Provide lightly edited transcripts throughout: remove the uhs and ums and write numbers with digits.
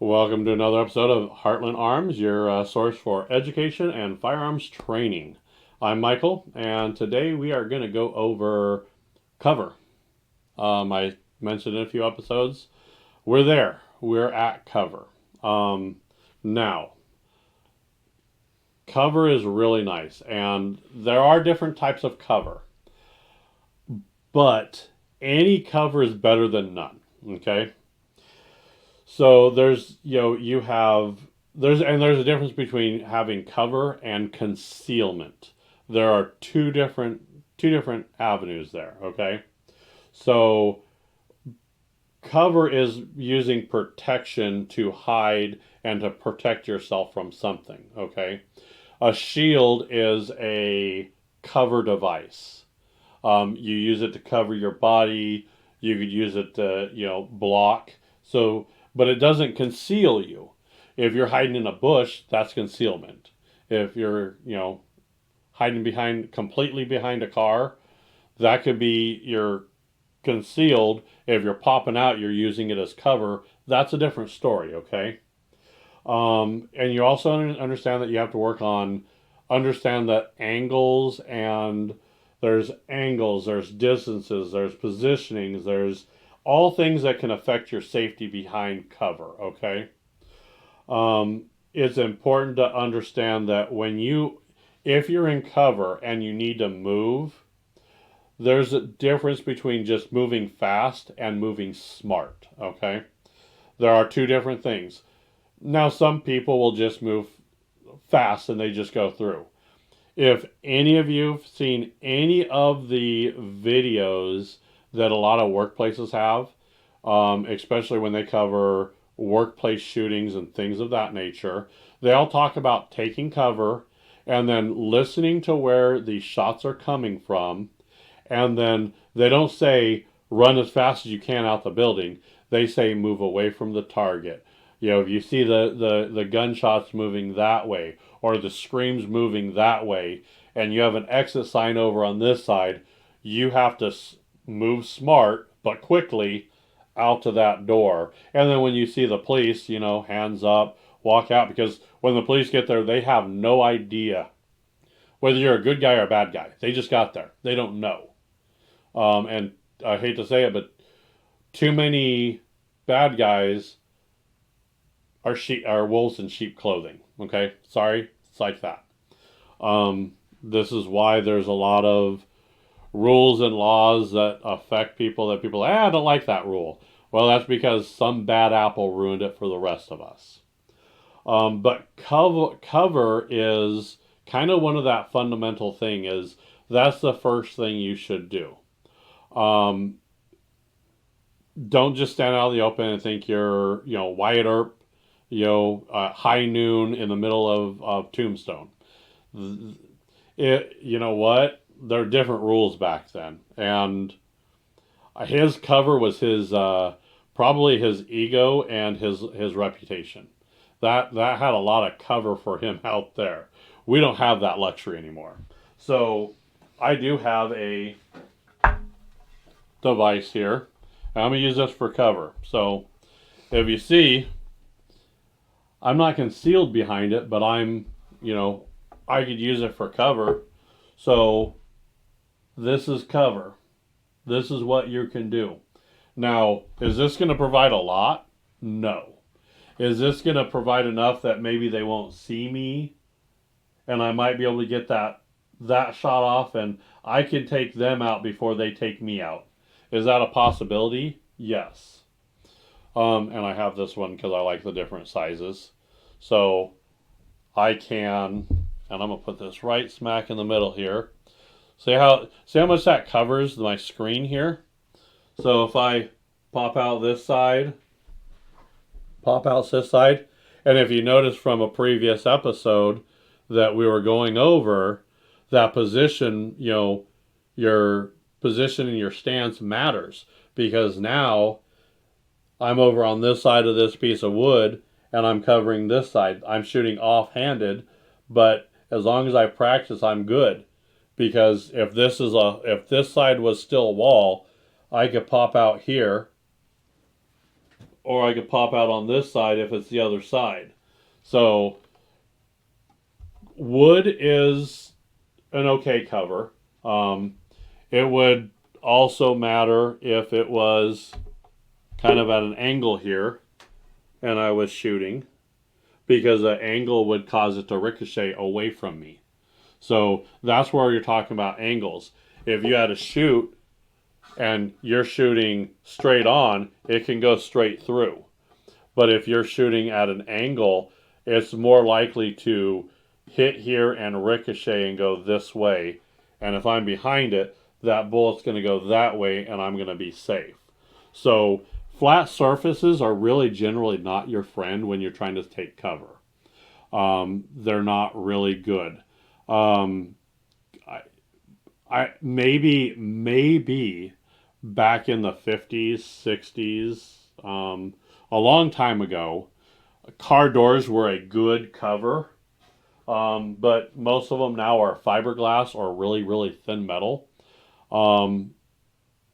Welcome to another episode of Heartland Arms, your source for education and firearms training. I'm Michael, and today we are going to go over cover. I mentioned in a few episodes, we're there. We're at cover. Now, cover is really nice, and there are different types of cover, but any cover is better than none. Okay. So there's a difference between having cover and concealment. There are two different avenues there, okay? So cover is using protection to hide and to protect yourself from something, okay? A shield is a cover device. You use it to cover your body. You could use it to, block. So, but it doesn't conceal you. If you're hiding in a bush, that's concealment. If you're, hiding completely behind a car, that could be you're concealed. If you're popping out, you're using it as cover. That's a different story, okay? And you also understand that you have to understand that there's distances, there's positionings, there's all things that can affect your safety behind cover, okay? It's important to understand that if you're in cover and you need to move, there's a difference between just moving fast and moving smart, okay? There are two different things. Now, some people will just move fast and they just go through. If any of you have seen any of the videos that a lot of workplaces have, especially when they cover workplace shootings and things of that nature, they all talk about taking cover and then listening to where the shots are coming from. And then they don't say run as fast as you can out the building. They say move away from the target. If you see the gunshots moving that way or the screams moving that way and you have an exit sign over on this side, you have to move smart but quickly out to that door. And then when you see the police, hands up, walk out, because when the police get there, they have no idea whether you're a good guy or a bad guy. They just got there. They don't know. And I hate to say it, but too many bad guys are wolves in sheep clothing. Okay, sorry, it's like that. This is why there's a lot of rules and laws that affect people. That people, I don't like that rule. Well, that's because some bad apple ruined it for the rest of us. But cover is kind of one of that fundamental thing. That's the first thing you should do. Don't just stand out in the open and think you're, Wyatt Earp, high noon in the middle of Tombstone. You know what? There are different rules back then, and his cover was his probably his ego and his reputation. That had a lot of cover for him out there. We don't have that luxury anymore. So I do have a device here. I'm going to use this for cover. So if you see, I'm not concealed behind it, but I could use it for cover. So this is cover. This is what you can do. Now, is this going to provide a lot? No. Is this going to provide enough that maybe they won't see me and I might be able to get that shot off and I can take them out before they take me out? Is that a possibility? Yes. And I have this one because I like the different sizes. So I can, and I'm going to put this right smack in the middle here. See how much that covers my screen here? So if I pop out this side, and if you notice from a previous episode that we were going over, that position, your position in your stance matters, because now I'm over on this side of this piece of wood and I'm covering this side. I'm shooting off-handed, but as long as I practice, I'm good. Because if this side was still wall, I could pop out here or I could pop out on this side if it's the other side. So wood is an okay cover. It would also matter if it was kind of at an angle here and I was shooting, because the angle would cause it to ricochet away from me. So that's where you're talking about angles. If you had a shoot and you're shooting straight on, it can go straight through. But if you're shooting at an angle, it's more likely to hit here and ricochet and go this way. And if I'm behind it, that bullet's going to go that way and I'm going to be safe. So flat surfaces are really generally not your friend when you're trying to take cover. They're not really good. Um, I maybe back in the 50s, 60s, a long time ago, car doors were a good cover, but most of them now are fiberglass or really, really thin metal. Um,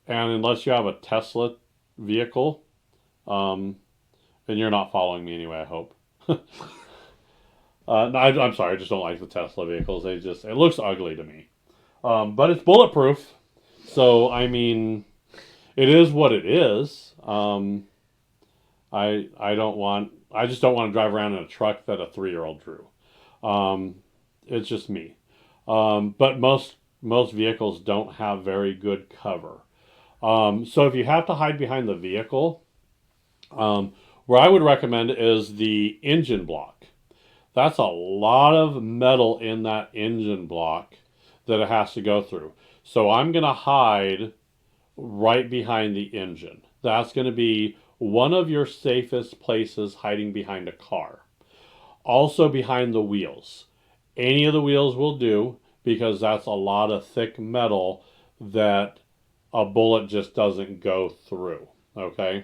and unless you have a Tesla vehicle, and you're not following me anyway, I hope. No, I'm sorry, I just don't like the Tesla vehicles. It looks ugly to me. But it's bulletproof, so I mean, it is what it is. I just don't want to drive around in a truck that a 3-year-old drew. Um, it's just me. But most vehicles don't have very good cover. So if you have to hide behind the vehicle, where I would recommend is the engine block. That's a lot of metal in that engine block that it has to go through. So I'm going to hide right behind the engine. That's going to be one of your safest places, hiding behind a car. Also behind the wheels. Any of the wheels will do, because that's a lot of thick metal that a bullet just doesn't go through. Okay?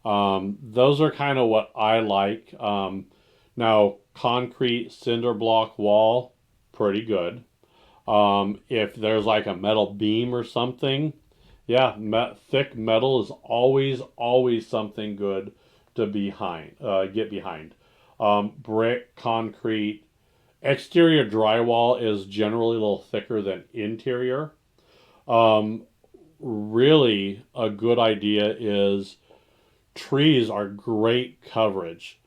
Those are kind of what I like. Now, concrete cinder block wall, pretty good. If there's like a metal beam or something, yeah, thick metal is always something good to get behind. Brick, concrete, exterior drywall is generally a little thicker than interior. Um, Really, a good idea is trees are great coverage.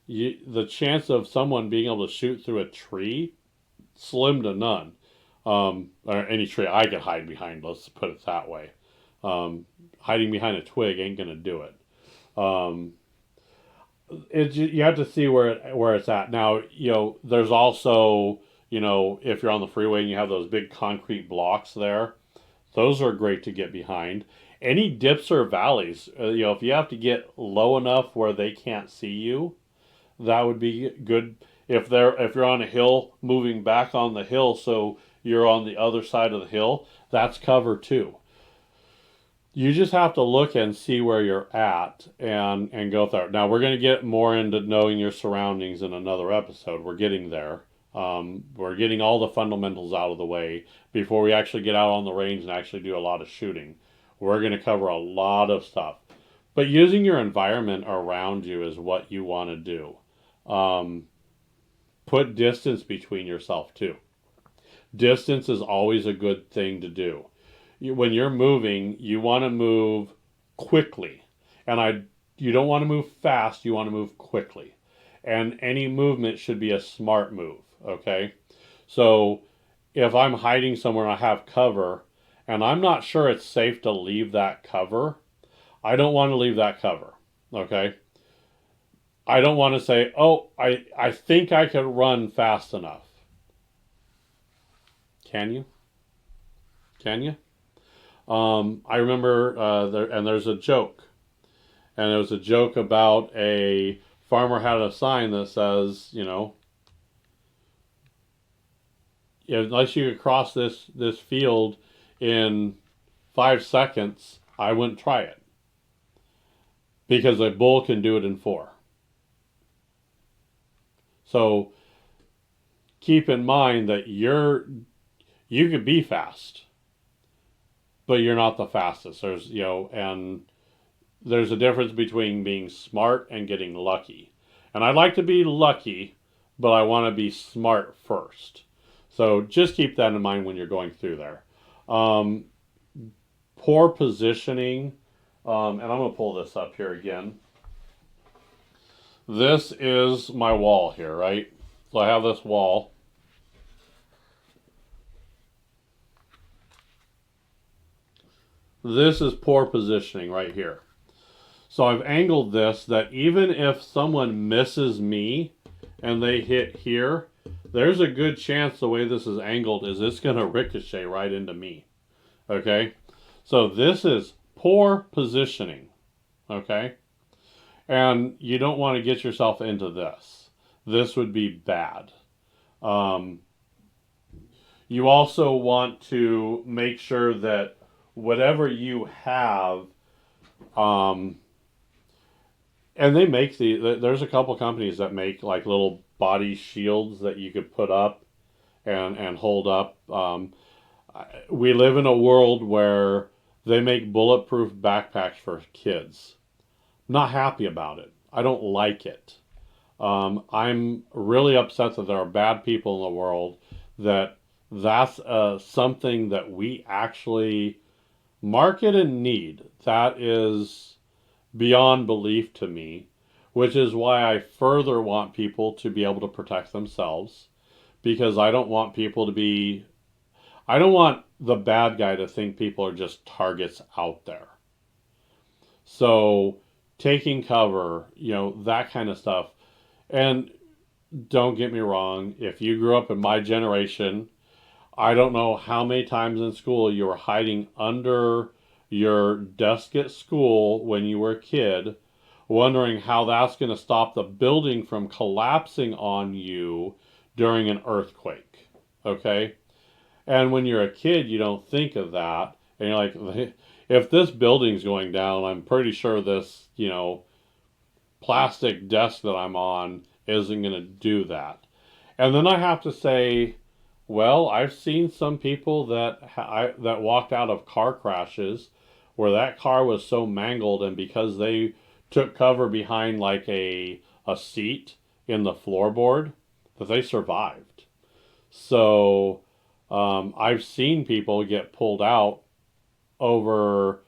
The chance of someone being able to shoot through a tree, slim to none. Or any tree I could hide behind, let's put it that way. Hiding behind a twig ain't gonna do it. Um, you have to see where it's at. Now, there's also, if you're on the freeway and you have those big concrete blocks there, those are great to get behind. Any dips or valleys, if you have to get low enough where they can't see you, that would be good. If you're on a hill, moving back on the hill, so you're on the other side of the hill, that's cover too. You just have to look and see where you're at and go there. Now we're going to get more into knowing your surroundings in another episode. We're getting there. We're getting all the fundamentals out of the way before we actually get out on the range and actually do a lot of shooting. We're going to cover a lot of stuff. But using your environment around you is what you want to do. Put distance between yourself too. Distance is always a good thing to do. When you're moving, you want to move quickly. You don't want to move fast, you want to move quickly. And any movement should be a smart move, okay? So if I'm hiding somewhere and I have cover and I'm not sure it's safe to leave that cover, I don't want to leave that cover, okay? I don't want to say, oh, I think I could run fast enough. Can you? Can you? I remember, there's a joke. And there was a joke about a farmer had a sign that says, unless you could cross this field in 5 seconds, I wouldn't try it. Because a bull can do it in 4. So keep in mind that you could be fast, but you're not the fastest. And there's a difference between being smart and getting lucky. And I'd like to be lucky, but I want to be smart first. So just keep that in mind when you're going through there. Um, Poor positioning, and I'm going to pull this up here again. This is my wall here, right? So I have this wall. This is poor positioning right here. So I've angled this that even if someone misses me and they hit here, there's a good chance the way this is angled is it's going to ricochet right into me. Okay? So this is poor positioning. Okay? And you don't want to get yourself into this. This would be bad. You also want to make sure that whatever you have, and they make there's a couple companies that make like little body shields that you could put up and hold up. We live in a world where they make bulletproof backpacks for kids. I'm not happy about it. I don't like it. I'm really upset that there are bad people in the world that's something that we actually market and need. That is beyond belief to me, which is why I further want people to be able to protect themselves, because I don't want I don't want the bad guy to think people are just targets out there. So taking cover, that kind of stuff. And don't get me wrong, if you grew up in my generation, I don't know how many times in school you were hiding under your desk at school when you were a kid, wondering how that's going to stop the building from collapsing on you during an earthquake. Okay? And when you're a kid, you don't think of that. And you're like, if this building's going down, I'm pretty sure this, plastic desk that I'm on isn't going to do that. And then I have to say, well, I've seen some people that walked out of car crashes where that car was so mangled, and because they took cover behind like a seat in the floorboard, that they survived. So I've seen people get pulled out over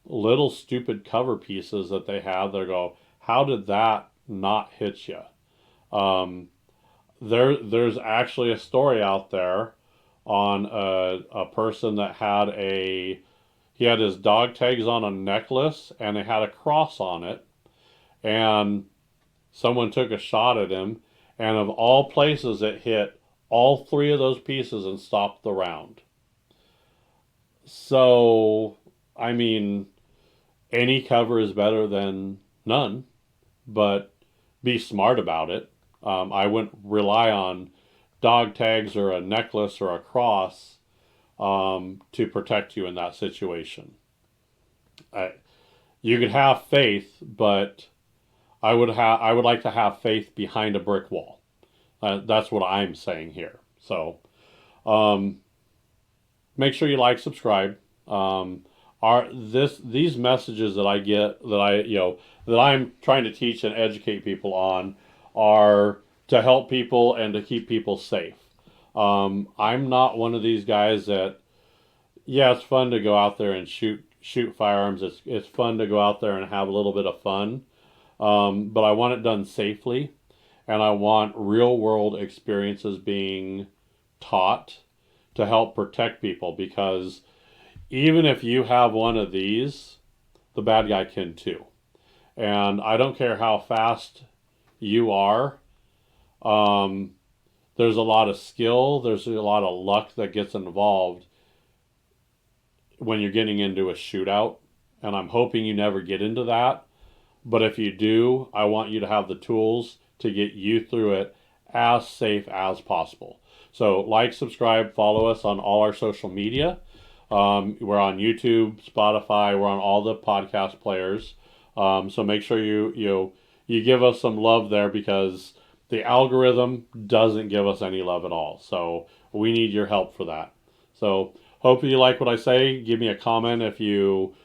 little stupid cover pieces that they have. They go, how did that not hit you? There's actually a story out there on a person that he had his dog tags on a necklace and it had a cross on it, and someone took a shot at him, and of all places it hit all three of those pieces and stopped the round. So, I mean, any cover is better than none, but be smart about it. I wouldn't rely on dog tags or a necklace or a cross to protect you in that situation. You could have faith, but I would like to have faith behind a brick wall. That's what I'm saying here. So make sure you like, subscribe. These messages that I get that I'm trying to teach and educate people on are to help people and to keep people safe. I'm not one of these guys that, yeah, it's fun to go out there and shoot firearms. It's fun to go out there and have a little bit of fun, but I want it done safely, and I want real world experiences being taught to help protect people, because even if you have one of these, the bad guy can too. And I don't care how fast you are. There's a lot of skill, there's a lot of luck that gets involved when you're getting into a shootout. And I'm hoping you never get into that. But if you do, I want you to have the tools to get you through it as safe as possible. So like, subscribe, follow us on all our social media. We're on YouTube, Spotify, we're on all the podcast players. So make sure you give us some love there, because the algorithm doesn't give us any love at all. So we need your help for that. So hope you like what I say. Give me a comment if you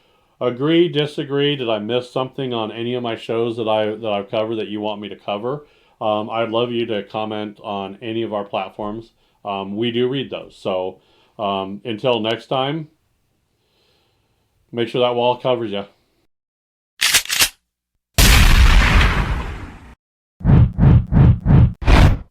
Agree, disagree? Did I miss something on any of my shows that I've covered that you want me to cover? I'd love you to comment on any of our platforms. We do read those. So until next time, make sure that wall covers you.